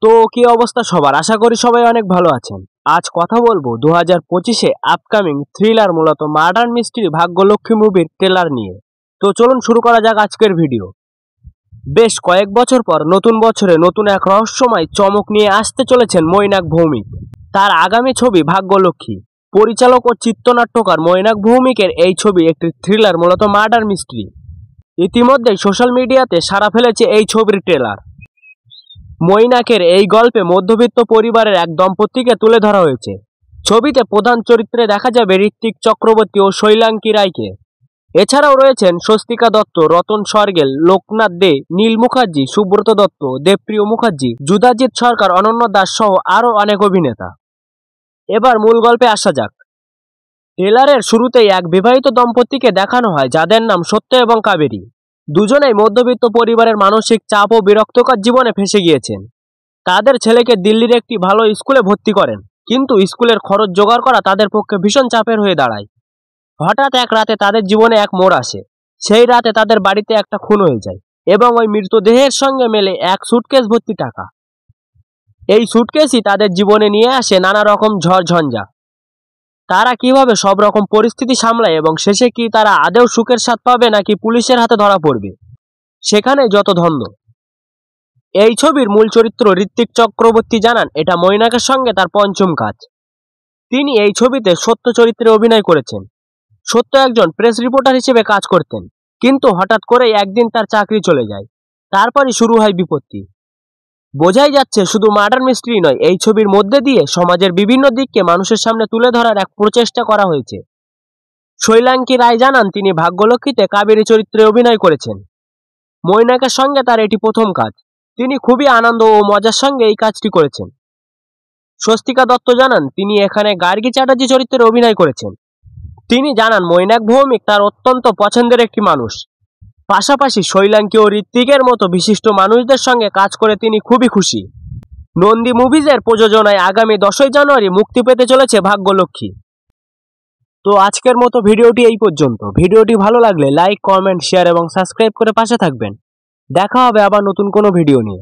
তো কি অবস্থা সবার? আশা করি সবাই অনেক ভালো আছেন। আজ কথা বলবো 2025-এ আপকামিং থ্রিলার মূলত মার্ডার মিস্ট্রি ভাগ্যলক্ষ্মী মুভির ট্রেলার নিয়ে। তো চলুন শুরু করা যাক আজকের ভিডিও। বেশ কয়েক বছর পর নতুন বছরে নতুন এক রহস্যময় চমক নিয়ে আসতে চলেছেন মৈনাক ভৌমিক। তার আগামী ছবি ভাগ্যলক্ষ্মী। পরিচালক ও চিত্রনাট্যকার মৈনাক ভৌমিকের এই ছবি একটি থ্রিলার মূলত মার্ডার মিস্ট্রি। ইতিমধ্যেই সোশ্যাল মিডিয়াতে সাড়া ফেলেছে এই ছবির ট্রেলার। মৈনাকের এই গল্পে মধ্যবিত্ত পরিবারের এক দম্পতিকে তুলে ধরা হয়েছে। ছবিতে প্রধান চরিত্রে দেখা যাবে ঋত্বিক চক্রবর্তী ও শৈলাঙ্কি রায়কে। এছাড়াও রয়েছেন স্বস্তিকা দত্ত, রতন সরগেল, লোকনাথ দে, নীল মুখার্জি, সুব্রত দত্ত, দেবপ্রিয় মুখার্জি, যুধাজিৎ সরকার, অনন্য দাস সহ আরও অনেক অভিনেতা। এবার মূল গল্পে আসা যাক। ট্রেলারের শুরুতেই এক বিবাহিত দম্পতিকে দেখানো হয় যাদের নাম সত্য এবং কাবেরী। দুজনেই মধ্যবিত্ত পরিবারের মানসিক চাপ ও বিরক্তকর জীবনে ফেঁসে গিয়েছেন। তাদের ছেলেকে দিল্লির একটি ভালো স্কুলে ভর্তি করেন, কিন্তু স্কুলের খরচ জোগাড় করা তাদের পক্ষে ভীষণ চাপের হয়ে দাঁড়ায়। হঠাৎ এক রাতে তাদের জীবনে এক মোড় আসে। সেই রাতে তাদের বাড়িতে একটা খুন হয়ে যায় এবং ওই মৃতদেহের সঙ্গে মেলে এক সুটকেস ভর্তি টাকা। এই সুটকেসই তাদের জীবনে নিয়ে আসে নানা রকম ঝড়ঝঞ্ঝা। তারা কিভাবে সব রকম পরিস্থিতি সামলায় এবং শেষে কি তারা আদৌ সুখের স্বাদ পাবে নাকি পুলিশের হাতে ধরা পড়বে, সেখানে যত দ্বন্দ্ব। এই ছবির মূল চরিত্র ঋত্বিক চক্রবর্তী জানান এটা মৈনাকের সঙ্গে তার পঞ্চম কাজ। তিনি এই ছবিতে সত্য চরিত্রে অভিনয় করেছেন। সত্য একজন প্রেস রিপোর্টার হিসেবে কাজ করতেন, কিন্তু হঠাৎ করেই একদিন তার চাকরি চলে যায়। তারপরই শুরু হয় বিপত্তি। বোঝাই যাচ্ছে শুধু মার্ডার মিস্ট্রি নয়, এই ছবির মধ্যে দিয়ে সমাজের বিভিন্ন দিককে মানুষের সামনে তুলে ধরার এক প্রচেষ্টা করা হয়েছে। শৈলাঙ্কি রায় জানান তিনি ভাগ্যলক্ষ্মীতে কাবেরী চরিত্রে অভিনয় করেছেন। মৈনাকের সঙ্গে তার এটি প্রথম কাজ। তিনি খুবই আনন্দ ও মজার সঙ্গে এই কাজটি করেছেন। স্বস্তিকা দত্ত জানান তিনি এখানে গার্গী চ্যাটার্জি চরিত্রে অভিনয় করেছেন। তিনি জানান মৈনাক ভৌমিক তার অত্যন্ত পছন্দের একটি মানুষ। পাশাপাশি শৈলাঙ্কি ও ঋত্বিকের মতো বিশিষ্ট মানুষদের সঙ্গে কাজ করে তিনি খুবই খুশি। নন্দী মুভিজের প্রযোজনায় আগামী 10ই জানুয়ারি মুক্তি পেতে চলেছে ভাগ্যলক্ষ্মী। তো আজকের মতো ভিডিওটি এই পর্যন্ত। ভিডিওটি ভালো লাগলে লাইক, কমেন্ট, শেয়ার এবং সাবস্ক্রাইব করে পাশে থাকবেন। দেখা হবে আবার নতুন কোনো ভিডিও নিয়ে।